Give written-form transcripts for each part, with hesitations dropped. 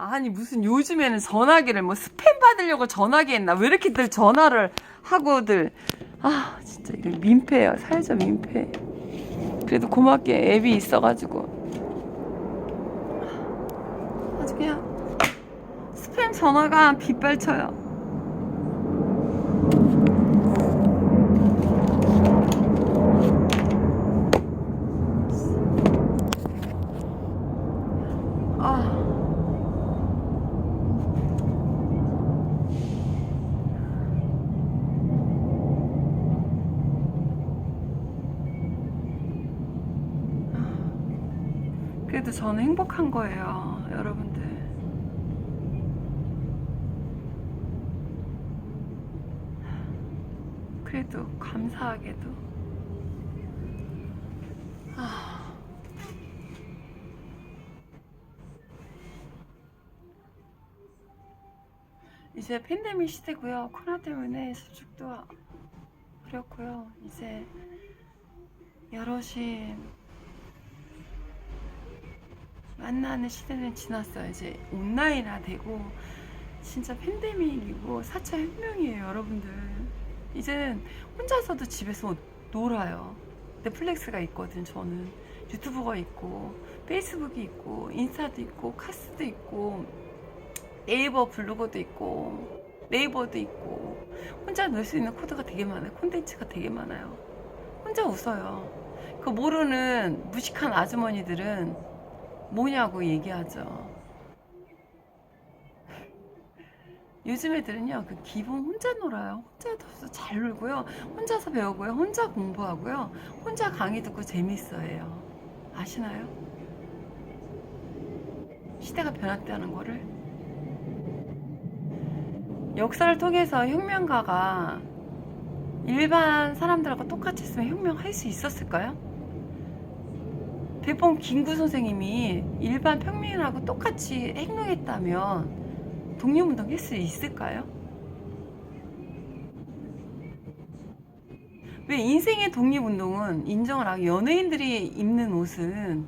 아니 무슨 요즘에는 전화기를 뭐 스팸 받으려고 전화기 했나? 왜 이렇게들 전화를 하고들. 아 진짜 이거 민폐예요. 사회적 민폐. 그래도 고맙게 앱이 있어가지고 아주 그냥 스팸 전화가 빗발쳐요. 아 그래도 저는 행복한 거예요, 여러분들. 그래도 감사하게도. 아, 이제 팬데믹 시대고요. 코로나 때문에 수축도 그렇고요. 이제 여럿이 만나는 시대는 지났어요. 이제 온라인화 되고 진짜 팬데믹이고 4차 혁명이에요, 여러분들. 이젠 혼자서도 집에서 놀아요. 넷플릭스가 있거든. 저는 유튜브가 있고 페이스북이 있고 인스타도 있고 카스도 있고 네이버 블로거도 있고 네이버도 있고 혼자 넣을 수 있는 코드가 되게 많아요. 콘텐츠가 되게 많아요. 혼자 웃어요. 그 모르는 무식한 아주머니들은 뭐냐고 얘기하죠. 요즘 애들은요, 그 기본 혼자 놀아요. 혼자서 잘 놀고요. 혼자서 배우고요. 혼자 공부하고요. 혼자 강의 듣고 재밌어해요. 아시나요? 시대가 변했다는 거를. 역사를 통해서 혁명가가 일반 사람들하고 똑같이 했으면 혁명할 수 있었을까요? 대범 김구 선생님이 일반 평민하고 똑같이 행동했다면 독립운동 할 수 있을까요? 왜 인생의 독립운동은 인정을 하고 연예인들이 입는 옷은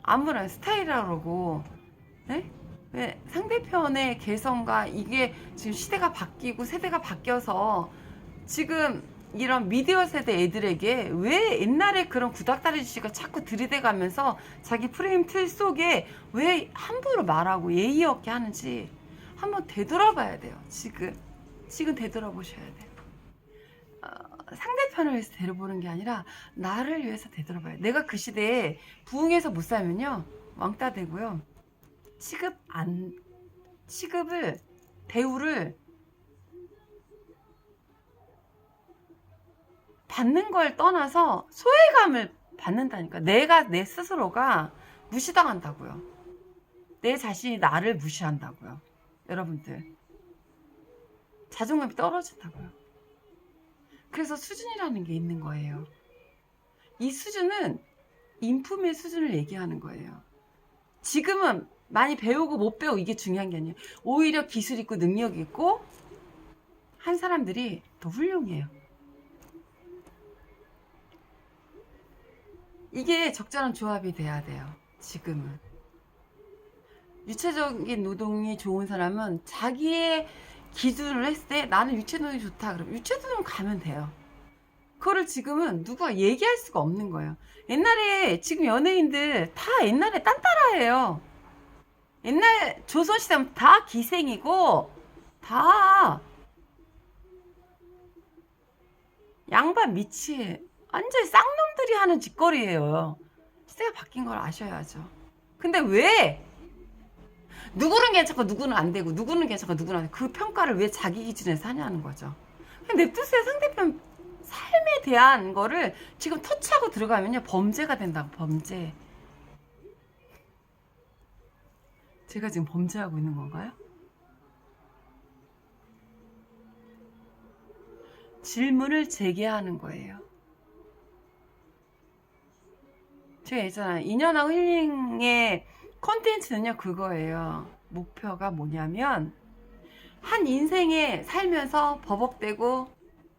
아무나 스타일이라고 그러고, 네? 왜 상대편의 개성과 이게 지금 시대가 바뀌고 세대가 바뀌어서 지금 이런 미디어 세대 애들에게 왜 옛날에 그런 구닥다리 주씨가 자꾸 들이대가면서 자기 프레임 틀 속에 왜 함부로 말하고 예의 없게 하는지 한번 되돌아봐야 돼요. 지금 되돌아보셔야 돼요. 상대편을 위해서 되돌아보는 게 아니라 나를 위해서 되돌아봐요. 내가 그 시대에 부흥해서 못 살면요 왕따 되고요. 취급을 대우를 받는 걸 떠나서 소외감을 받는다니까. 내가 내 스스로가 무시당한다고요. 내 자신이 나를 무시한다고요. 여러분들 자존감이 떨어진다고요. 그래서 수준이라는 게 있는 거예요. 이 수준은 인품의 수준을 얘기하는 거예요. 지금은 많이 배우고 못 배우고 이게 중요한 게 아니에요. 오히려 기술 있고 능력 있고 한 사람들이 더 훌륭해요. 이게 적절한 조합이 돼야 돼요. 지금은 유체적인 노동이 좋은 사람은 자기의 기준을 했을 때 나는 유체노동이 좋다 그러면 유체노동 가면 돼요. 그거를 지금은 누가 얘기할 수가 없는 거예요. 옛날에 지금 연예인들 다 옛날에 딴따라예요. 옛날 조선시대면 다 기생이고 다 양반 밑이 완전 쌍놈들이 하는 짓거리예요. 시대가 바뀐 걸 아셔야죠. 근데 왜 누구는 괜찮고 누구는 안 되고 누구는 괜찮고 누구는 안 되고 그 평가를 왜 자기 기준에서 하냐는 거죠. 냅두세요. 상대편 삶에 대한 거를 지금 터치하고 들어가면요 범죄가 된다고. 범죄. 제가 지금 범죄하고 있는 건가요? 질문을 제기하는 거예요. 제가 예전에 인연하고 힐링의 콘텐츠는요 그거예요. 목표가 뭐냐면 한 인생에 살면서 버벅대고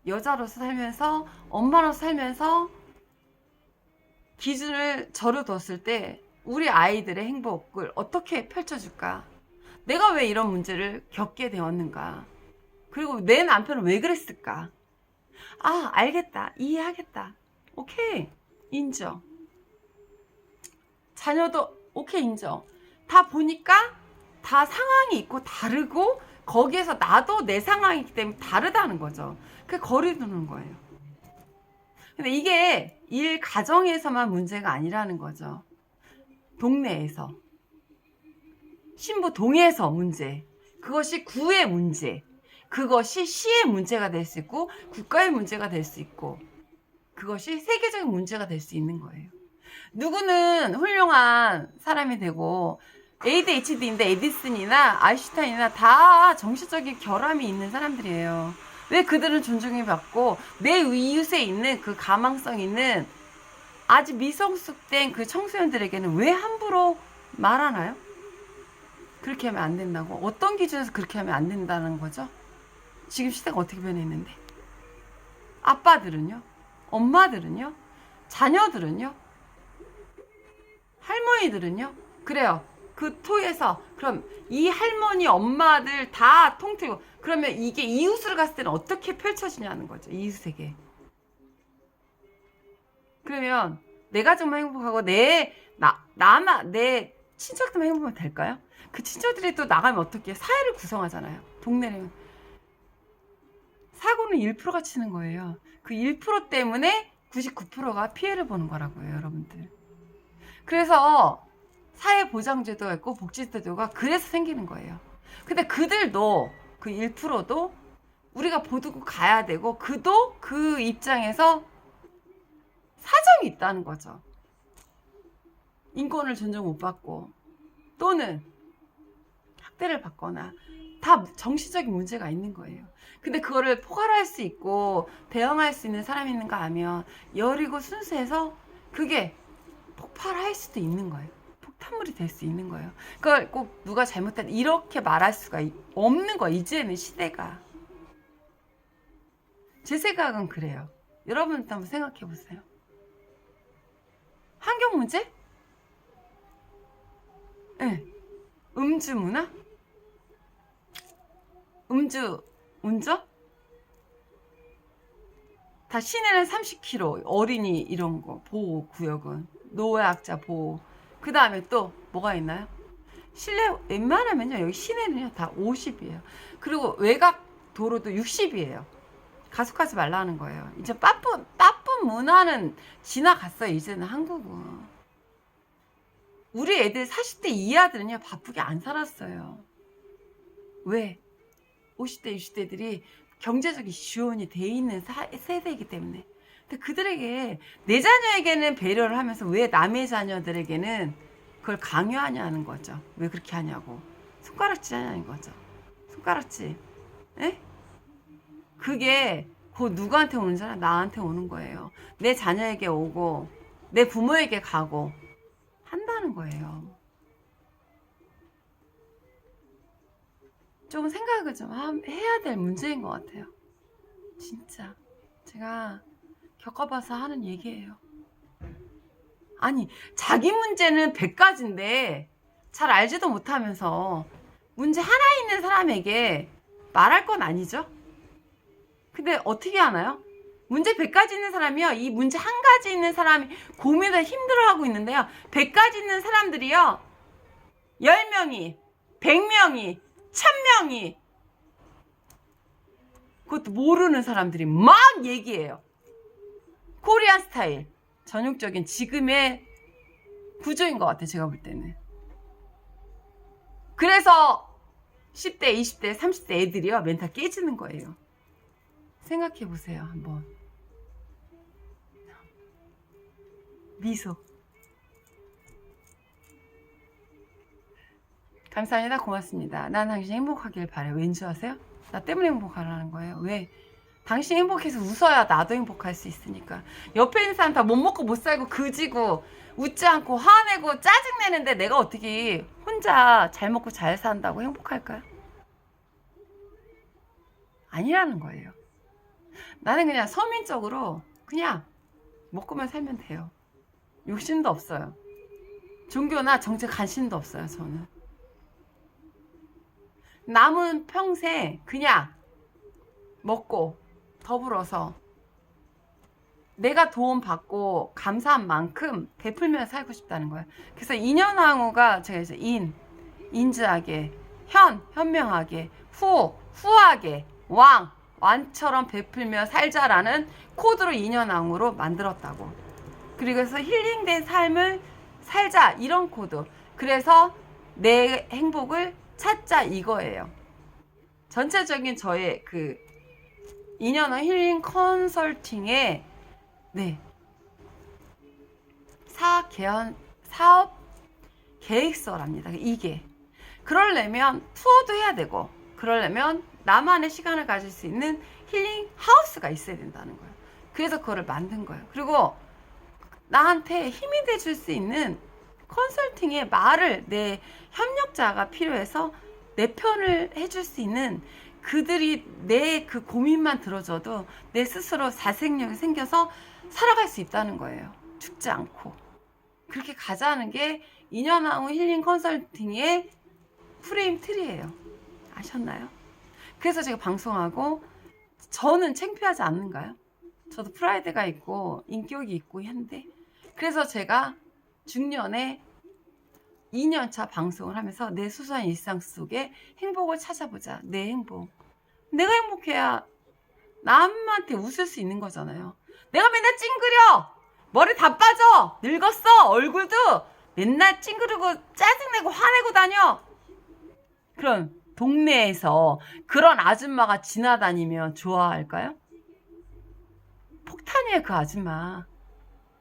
여자로서 살면서 엄마로서 살면서 기준을 저로 뒀을 때 우리 아이들의 행복을 어떻게 펼쳐줄까? 내가 왜 이런 문제를 겪게 되었는가? 그리고 내 남편은 왜 그랬을까? 아, 알겠다. 이해하겠다. 오케이. 인정. 자녀도 오케이, 인정. 다 보니까 다 상황이 있고 다르고 거기에서 나도 내 상황이기 때문에 다르다는 거죠. 그 거리 두는 거예요. 근데 이게 일 가정에서만 문제가 아니라는 거죠. 동네에서. 신부 동에서 문제. 그것이 구의 문제. 그것이 시의 문제가 될 수 있고 국가의 문제가 될 수 있고 그것이 세계적인 문제가 될 수 있는 거예요. 누구는 훌륭한 사람이 되고 ADHD인데 에디슨이나 아인슈타인이나 다 정신적인 결함이 있는 사람들이에요. 왜 그들은 존중을 받고 내 이웃에 있는 그 가망성 있는 아직 미성숙된 그 청소년들에게는 왜 함부로 말하나요? 그렇게 하면 안 된다고? 어떤 기준에서 그렇게 하면 안 된다는 거죠? 지금 시대가 어떻게 변했는데? 아빠들은요? 엄마들은요? 자녀들은요? 할머니들은요? 그래요. 그 토에서 그럼 이 할머니 엄마들 다 통틀고 그러면 이게 이웃으로 갔을 때는 어떻게 펼쳐지냐는 거죠. 이웃에게. 그러면 내가 정말 행복하고 내 친척들만 행복하면 될까요? 그 친척들이 또 나가면 어떻게 사회를 구성하잖아요. 동네는 사고는 1%가 치는 거예요. 그 1% 때문에 99%가 피해를 보는 거라고요, 여러분들. 그래서 사회보장제도가 있고 복지제도가 그래서 생기는 거예요. 근데 그들도 그 1%도 우리가 보두고 가야 되고 그도 그 입장에서 사정이 있다는 거죠. 인권을 존중 못 받고 또는 학대를 받거나 다 정신적인 문제가 있는 거예요. 근데 그거를 포괄할 수 있고 대응할 수 있는 사람이 있는가 하면 여리고 순수해서 그게 폭발할 수도 있는 거예요. 폭탄물이 될 수 있는 거예요. 그걸 꼭 누가 잘못했다 이렇게 말할 수가 없는 거예요. 이제는 시대가. 제 생각은 그래요. 여러분도 한번 생각해 보세요. 환경 문제? 네. 음주 문화? 음주 운전? 다 시내는 30km 어린이 이런 거 보호 구역은 노약자 보호. 그 다음에 또 뭐가 있나요? 실내 웬만하면요 여기 시내는요 다 50이에요. 그리고 외곽 도로도 60이에요. 가속하지 말라는 거예요. 이제 빠쁜 문화는 지나갔어요. 이제는 한국은. 우리 애들 40대 이하들은요 바쁘게 안 살았어요. 왜? 50대 60대들이 경제적인 지원이 돼 있는 세대이기 때문에. 근데 그들에게 내 자녀에게는 배려를 하면서 왜 남의 자녀들에게는 그걸 강요하냐는 거죠. 왜 그렇게 하냐고. 손가락질 하냐는 거죠. 손가락질. 에? 그게 곧 누구한테 오는 줄 알아? 나한테 오는 거예요. 내 자녀에게 오고 내 부모에게 가고 한다는 거예요. 조금 생각을 좀 해야 될 문제인 것 같아요. 진짜 제가 겪어봐서 하는 얘기예요. 아니 자기 문제는 100가지인데 잘 알지도 못하면서 문제 하나 있는 사람에게 말할 건 아니죠? 근데 어떻게 하나요? 문제 100가지 있는 사람이요. 이 문제 한 가지 있는 사람이 고민을 힘들어하고 있는데요. 100가지 있는 사람들이요. 10명이, 100명이, 1000명이 그것도 모르는 사람들이 막 얘기해요. 코리안 스타일. 전형적인 지금의 구조인 것 같아요. 제가 볼 때는. 그래서 10대, 20대, 30대 애들이요. 멘탈 깨지는 거예요. 생각해 보세요. 한번. 미소. 감사합니다. 고맙습니다. 난 당신 행복하길 바래. 왠지 아세요? 나 때문에 행복하라는 거예요. 왜? 당신 행복해서 웃어야 나도 행복할 수 있으니까. 옆에 있는 사람 다 못 먹고 못 살고 그지고 웃지 않고 화내고 짜증내는데 내가 어떻게 혼자 잘 먹고 잘 산다고 행복할까요? 아니라는 거예요. 나는 그냥 서민적으로 그냥 먹고만 살면 돼요. 욕심도 없어요. 종교나 정치에 관심도 없어요. 저는 남은 평생 그냥 먹고 더불어서 내가 도움받고 감사한 만큼 베풀며 살고 싶다는 거예요. 그래서 인연왕후가 제가 이제 인자하게, 현명하게, 후하게, 완처럼 베풀며 살자라는 코드로 인연왕후로 만들었다고. 그래서 힐링된 삶을 살자 이런 코드. 그래서 내 행복을 찾자 이거예요. 전체적인 저의 그 인연왕 힐링 컨설팅의 사업 계획서랍니다. 이게 그러려면 투어도 해야 되고 그러려면 나만의 시간을 가질 수 있는 힐링 하우스가 있어야 된다는 거예요. 그래서 그거를 만든 거예요. 그리고 나한테 힘이 돼줄 수 있는 컨설팅의 말을 내 협력자가 필요해서 내 편을 해줄 수 있는 그들이 내 그 고민만 들어줘도 내 스스로 자생력이 생겨서 살아갈 수 있다는 거예요. 죽지 않고. 그렇게 가자는 게 인연왕후 힐링 컨설팅의 프레임 틀이에요. 아셨나요? 그래서 제가 방송하고 저는 창피하지 않는가요? 저도 프라이드가 있고 인격이 있고 한데 그래서 제가 중년에 2년차 방송을 하면서 내 소소한 일상 속에 행복을 찾아보자. 내 행복. 내가 행복해야 남한테 웃을 수 있는 거잖아요. 내가 맨날 찡그려. 머리 다 빠져. 늙었어. 얼굴도 맨날 찡그리고 짜증내고 화내고 다녀. 그럼 동네에서 그런 아줌마가 지나다니면 좋아할까요? 폭탄이에요, 그 아줌마.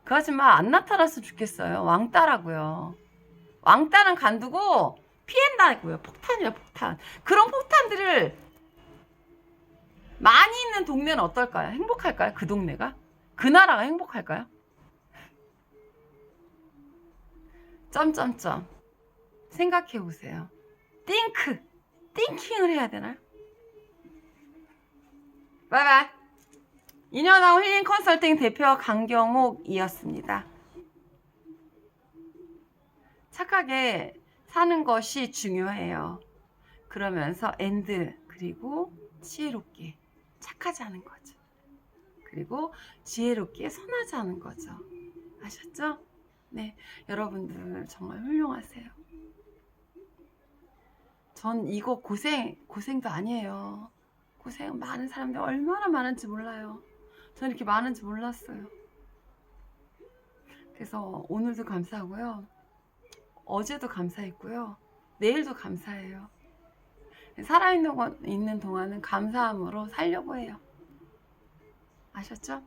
그 아줌마 안 나타났으면 좋겠어요. 왕따라고요. 왕따는 간두고 피한다고요. 폭탄이에요, 폭탄. 그런 폭탄들을 많이 있는 동네는 어떨까요? 행복할까요? 그 동네가? 그 나라가 행복할까요? 점점점 생각해 보세요. 띵킹을 해야 되나요? 바이바이. 인연왕후 힐링 컨설팅 대표 강경옥이었습니다. 착하게 사는 것이 중요해요. 그러면서 그리고 지혜롭게 착하지 않은 거죠. 그리고 지혜롭게 선하지 않은 거죠. 아셨죠? 네, 여러분들 정말 훌륭하세요. 전 이거 고생도 아니에요. 고생 많은 사람들 얼마나 많은지 몰라요. 전 이렇게 많은지 몰랐어요. 그래서 오늘도 감사하고요. 어제도 감사했고요. 내일도 감사해요. 살아있는 동안은 감사함으로 살려고 해요. 아셨죠?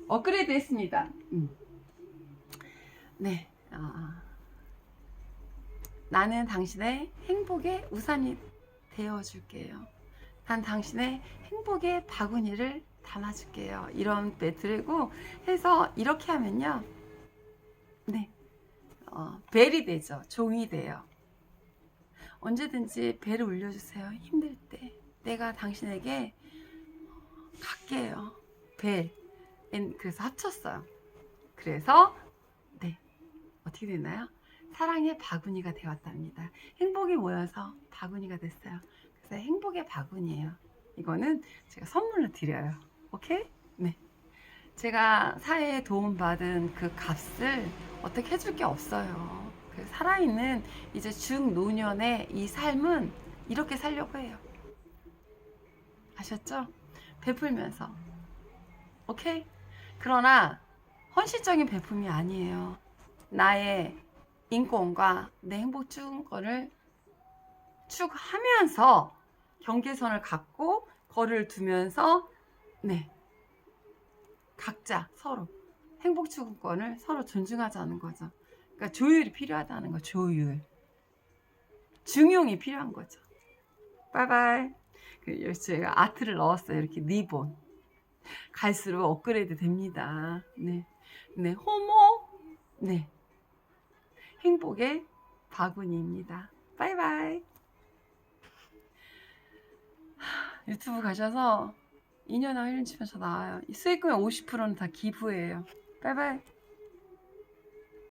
업그레이드 했습니다. 네. 나는 당신의 행복의 우산이 되어줄게요. 난 당신의 행복의 바구니를 담아줄게요. 이런 배틀이고 해서 이렇게 하면요. 네. 벨이 되죠. 종이 돼요. 언제든지 벨을 울려주세요. 힘들 때. 내가 당신에게 갈게요. 벨. 그래서 합쳤어요. 그래서 어떻게 됐나요? 사랑의 바구니가 되었답니다. 행복이 모여서 바구니가 됐어요. 그래서 행복의 바구니예요. 이거는 제가 선물로 드려요. 오케이? 네. 제가 사회에 도움받은 그 값을 어떻게 해줄 게 없어요. 살아있는 이제 중노년의 이 삶은 이렇게 살려고 해요. 아셨죠? 베풀면서. 오케이? 그러나 헌신적인 베품이 아니에요. 나의 인권과 내 행복 추구권을 추구하면서 경계선을 갖고 거리를 두면서 각자 서로 행복 추구권을 서로 존중하자는 거죠. 그러니까 조율이 필요하다는 거. 조율. 중용이 필요한 거죠. 바이바이. 여기 제가 아트를 넣었어요. 이렇게 리본. 갈수록 업그레이드 됩니다. 네. 호모. 네. 행복의 바구니입니다. 바이바이. 유튜브 가셔서 2년 힐링 치면 저 나와요. 수익금의 50%는 다 기부예요. 바이바이.